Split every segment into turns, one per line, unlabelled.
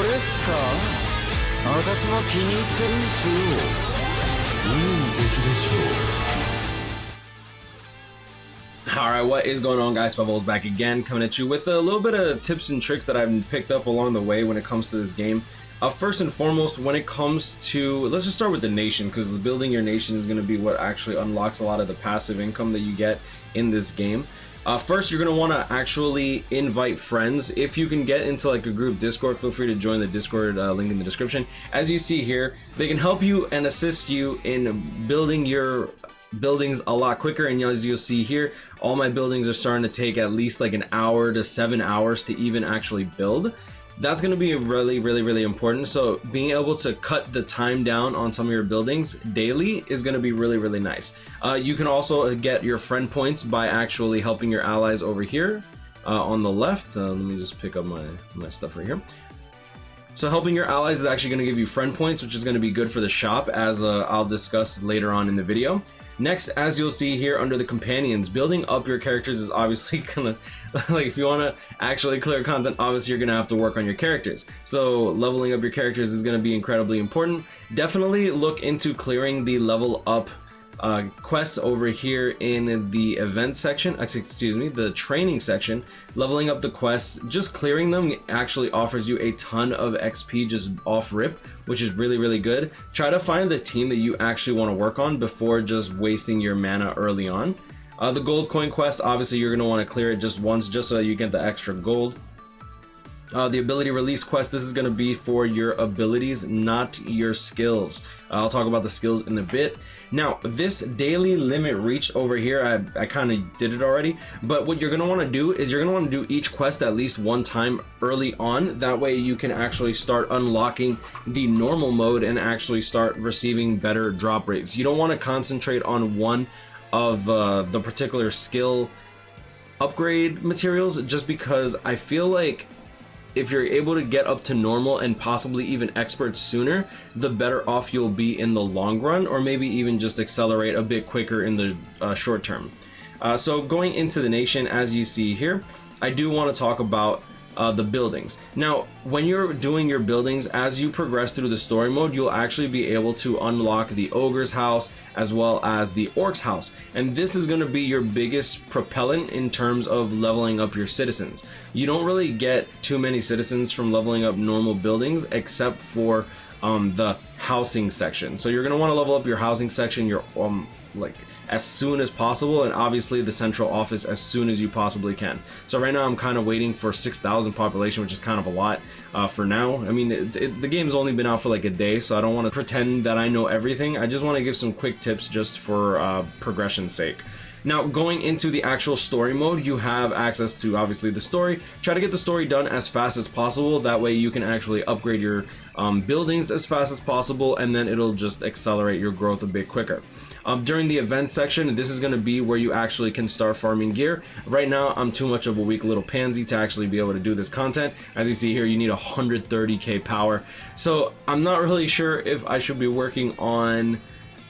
れっすか？私も気に入ってるんですよ。いい出来でしょう。
Alright, what is going on, guys? SpitefulHopes back again, coming at you with a little bit of tips and tricks that I've picked up along the way when it comes to this game. First and foremost, when it comes to, let's just start with the nation, because building your nation is going to be what actually unlocks a lot of the passive income that you get in this game. First, you're going to want to actually invite friends. If you can get into like a group Discord, feel free to join the Discord link in the description. As you see here, they can help you and assist you in building your buildings a lot quicker. And as you'll see here, all my buildings are starting to take at least like an hour to 7 hours to even actually build. That's going to be really important. So being able to cut the time down on some of your buildings daily is going to be really nice. You can also get your friend points by actually helping your allies over here on the left. Let me just pick up my stuff right here. So helping your allies is actually going to give you friend points, which is going to be good for the shop, as I'll discuss later on in the video. Next, as you'll see here under the companions, building up your characters is obviously gonna, like, if you want to actually clear content, obviously you're gonna have to work on your characters. So leveling up your characters is gonna be incredibly important. Definitely look into clearing the level up quests over here in the event section, excuse me, the training section. Leveling up the quests, just clearing them actually offers you a ton of XP just off rip, which is really good. Try to find the team that you actually want to work on before just wasting your mana early on. The gold coin quest, obviously you're going to want to clear it just once, just so that you get the extra gold. The ability release quest, this is going to be for your abilities, not your skills. I'll talk about the skills in a bit. Now, this daily limit reach over here, I kind of did it already, but what you're going to want to do is you're going to want to do each quest at least one time early on. That way you can actually start unlocking the normal mode and actually start receiving better drop rates. You don't want to concentrate on one of the particular skill upgrade materials, just because I feel like if you're able to get up to normal and possibly even expert sooner, the better off you'll be in the long run, or maybe even just accelerate a bit quicker in the short term. So going into the nation, as you see here, I do want to talk about the buildings. Now, when you're doing your buildings, as you progress through the story mode, you'll actually be able to unlock the ogre's house as well as the orc's house, and this is going to be your biggest propellant in terms of leveling up your citizens. You don't really get too many citizens from leveling up normal buildings except for the housing section. So you're going to want to level up your housing section, your like as soon as possible, and obviously the central office as soon as you possibly can. So right now I'm kind of waiting for 6,000 population, which is kind of a lot for now. I mean, the game's only been out for like a day, so I don't want to pretend that I know everything. I just want to give some quick tips just for progression's sake. Now, going into the actual story mode, you have access to obviously the story. Try to get the story done as fast as possible. That way you can actually upgrade your buildings as fast as possible, and then it'll just accelerate your growth a bit quicker. During the event section, this is going to be where you actually can start farming gear. Right now, I'm too much of a weak little pansy to actually be able to do this content. As you see here, you need 130k power. So I'm not really sure if I should be working on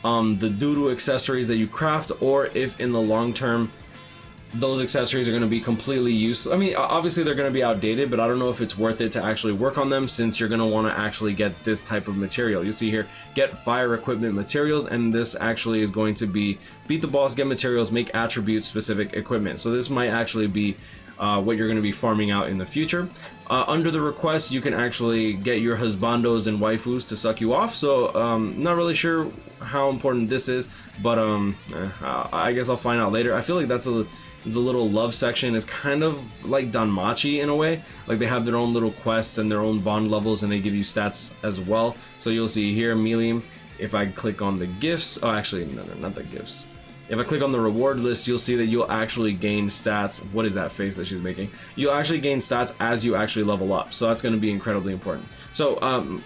the doo-doo accessories that you craft, or if in the long term those accessories are going to be completely useless. I mean, obviously they're going to be outdated, but I don't know if it's worth it to actually work on them, since you're going to want to actually get this type of material. You see here, get fire equipment materials, and this actually is going to be beat the boss, get materials, make attribute specific equipment. So this might actually be what you're going to be farming out in the future. Under the request, you can actually get your husbandos and waifus to suck you off. So not really sure how important this is, but I guess I'll find out later. I feel like that's the little love section is kind of like Danmachi in a way. Like they have their own little quests and their own bond levels, and they give you stats as well. So you'll see here, Milium, if I click on the gifts, oh actually, no, not the gifts. If I click on the reward list, you'll see that you'll actually gain stats. What is that face that she's making? You'll actually gain stats as you actually level up. So that's going to be incredibly important. So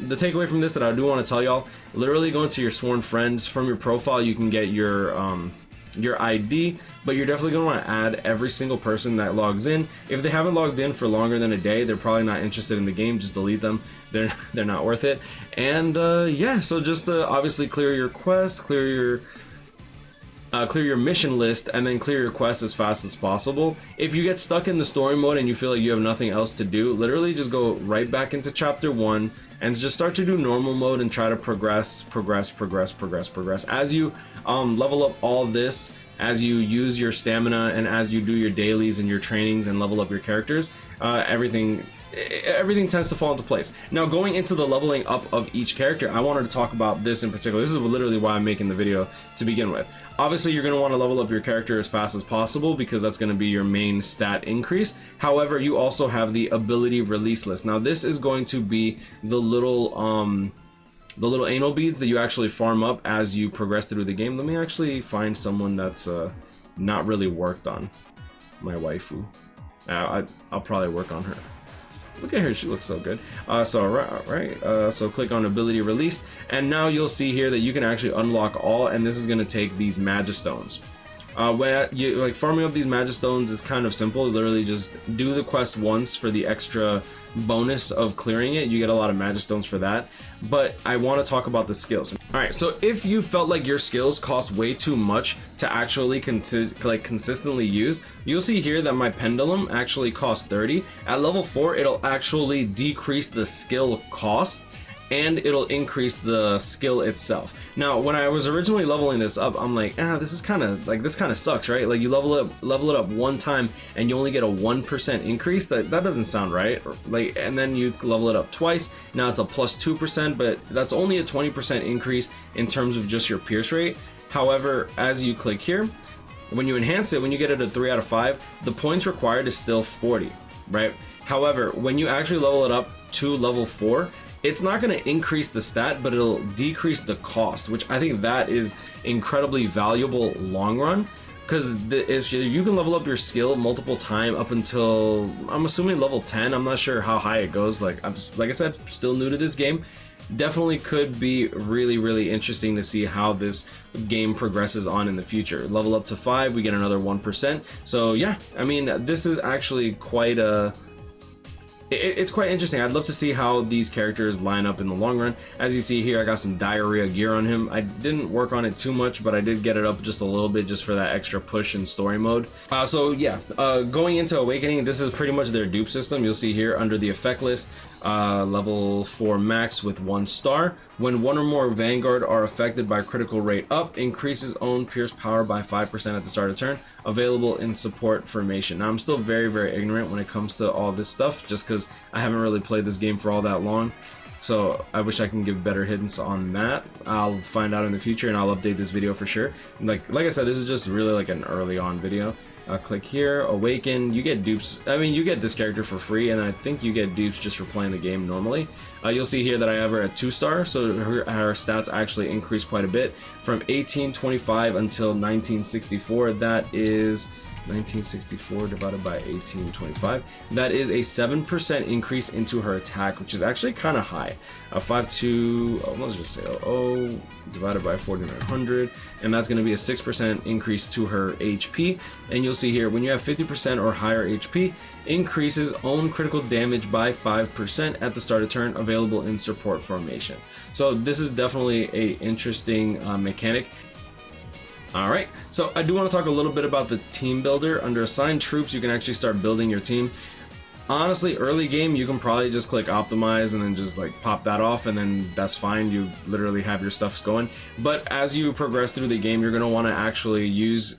the takeaway from this that I do want to tell y'all, literally go into your sworn friends. From your profile, you can get your ID, but you're definitely going to want to add every single person that logs in. If they haven't logged in for longer than a day, they're probably not interested in the game. Just delete them. They're not worth it. And yeah, so just obviously clear your quests, clear your clear your mission list, and then clear your quest as fast as possible. If you get stuck in the story mode and you feel like you have nothing else to do, literally just go right back into chapter 1 and just start to do normal mode and try to progress as you level up all this, as you use your stamina, and as you do your dailies and your trainings and level up your characters. Everything tends to fall into place. Now, going into the leveling up of each character, I wanted to talk about this in particular. This is literally why I'm making the video to begin with. Obviously, you're going to want to level up your character as fast as possible because that's going to be your main stat increase. However, you also have the ability release list. Now, this is going to be the little anal beads that you actually farm up as you progress through the game. Let me actually find someone that's not really worked on. My waifu. I'll probably work on her. Look at her, she looks so good. So click on ability release, and now you'll see here that you can actually unlock all, and this is going to take these Magistones. When you like farming up these Magistones is kind of simple. Literally just do the quest once for the extra bonus of clearing it. You get a lot of Magistones for that. But I want to talk about the skills. Alright, so if you felt like your skills cost way too much to actually consistently use, you'll see here that my Pendulum actually costs 30. At level 4, it'll actually decrease the skill cost, and it'll increase the skill itself. Now, when I was originally leveling this up, I'm like, this kind of sucks, right? Like, you level it up one time and you only get a 1% increase. That doesn't sound right. Like, and then you level it up twice. Now it's a plus 2%, but that's only a 20% increase in terms of just your pierce rate. However, as you click here, when you enhance it, when you get it a 3 out of 5, the points required is still 40, right? However, when you actually level it up to level 4, it's not going to increase the stat, but it'll decrease the cost, which I think that is incredibly valuable long run. Because if you can level up your skill multiple times up until, I'm assuming, level 10. I'm not sure how high it goes. Like I said, still new to this game. Definitely could be really, really interesting to see how this game progresses on in the future. Level up to 5, we get another 1%. So yeah, I mean, this is actually quite a... It's quite interesting. I'd love to see how these characters line up in the long run. As you see here, I got some diarrhea gear on him. I didn't work on it too much, but I did get it up just a little bit just for that extra push in story mode. So yeah, going into Awakening, this is pretty much their dupe system. You'll see here under the effect list, level 4 max with 1 star. When one or more Vanguard are affected by critical rate up, increases own pierce power by 5% at the start of turn. Available in support formation. Now, I'm still very, very ignorant when it comes to all this stuff, just because I haven't really played this game for all that long. So I wish I can give better hints on that. I'll find out in the future, and I'll update this video for sure. Like I said, this is just really like an early on video. Click here, Awaken. You get dupes. I mean, you get this character for free, and I think you get dupes just for playing the game normally. You'll see here that I have her at 2 star, so her stats actually increase quite a bit from 1825 until 1964. That is 1964 divided by 1825. That is a 7% increase into her attack, which is actually kind of high. 52, let's just say 0 divided by 4900, and that's going to be a 6% increase to her HP. And you'll see here, when you have 50% or higher HP, increases own critical damage by 5% at the start of turn, available in support formation. So this is definitely a interesting mechanic. Alright, so I do want to talk a little bit about the team builder. Under assigned troops, you can actually start building your team. Honestly, early game, you can probably just click optimize and then just like pop that off, and then that's fine. You literally have your stuff going. But as you progress through the game, you're going to want to actually use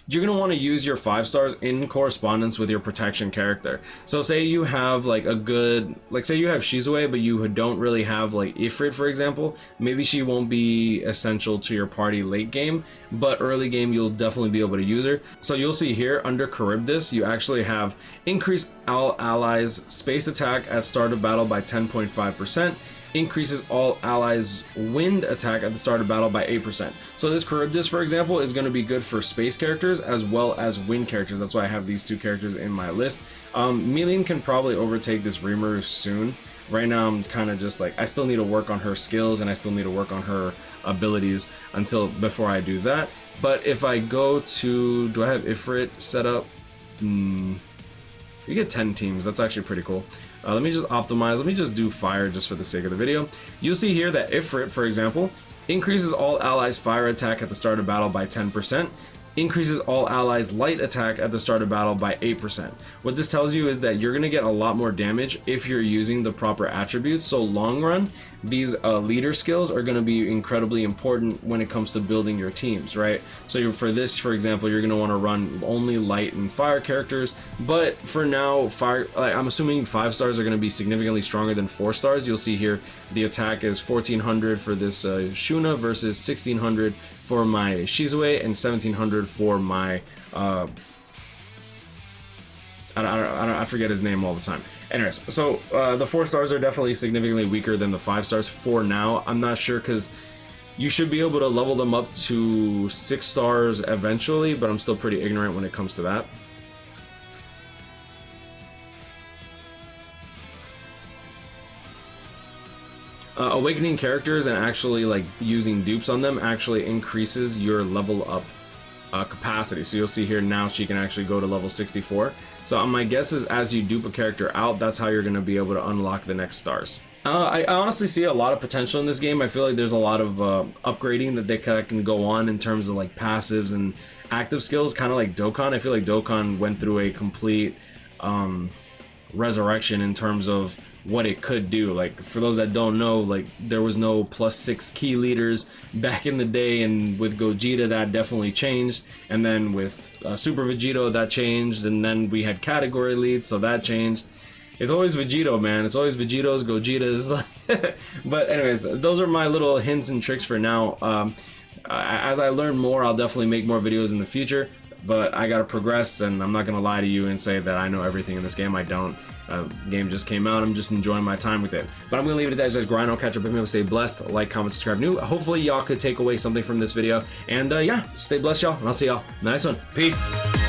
your 5 stars in correspondence with your protection character. So say you have like a good, like say you have Shizue, but you don't really have like Ifrit, for example. Maybe she won't be essential to your party late game, but early game you'll definitely be able to use her. So you'll see here under Charybdis, you actually have increase all allies space attack at start of battle by 10.5%. Increases all allies wind attack at the start of battle by 8%. So this Charybdis, for example, is going to be good for space characters as well as wind characters. That's why I have these 2 characters in my list. Meline can probably overtake this Rimuru soon. Right now I'm kind of just like, I still need to work on her skills and I still need to work on her abilities before I do that. But if I go to, do I have Ifrit set up? You get 10 teams. That's actually pretty cool. Let me just optimize. Let me just do fire just for the sake of the video. You'll see here that Ifrit, for example, increases all allies fire attack at the start of battle by 10%. Increases all allies light attack at the start of battle by 8%. What this tells you is that you're going to get a lot more damage if you're using the proper attributes. So long run, these leader skills are going to be incredibly important when it comes to building your teams, right? So for this, for example, you're going to want to run only light and fire characters. But for now, fire, I'm assuming 5 stars are going to be significantly stronger than 4 stars. You'll see here the attack is 1400 for this Shuna versus 1600 for my Shizue and 1700 for my I forget his name all the time. Anyways, so the 4 stars are definitely significantly weaker than the 5 stars for now. I'm not sure because you should be able to level them up to 6 stars eventually, but I'm still pretty ignorant when it comes to that. Awakening characters and actually like using dupes on them actually increases your level up capacity. So you'll see here now she can actually go to level 64. So my guess is as you dupe a character out, that's how you're going to be able to unlock the next stars. I honestly see a lot of potential in this game. I feel like there's a lot of upgrading that they can go on in terms of like passives and active skills, kind of like Dokkan. I feel like Dokkan went through a complete resurrection in terms of what it could do. Like for those that don't know, like there was no +6 key leaders back in the day, and with Gogeta that definitely changed, and then with Super Vegito that changed, and then we had category leads, so that changed. It's always Vegito, man. It's always Vegitos, Gogetas. But anyways, those are my little hints and tricks for now. As I learn more, I'll definitely make more videos in the future, but I gotta progress, and I'm not gonna lie to you and say that I know everything in this game. I don't. The game just came out. I'm just enjoying my time with it. But I'm gonna leave it at that. Guys, grind. I'll catch up with me. Stay blessed. Like, comment, subscribe. New. Hopefully y'all could take away something from this video. And yeah, stay blessed, y'all. And I'll see y'all in the next one. Peace.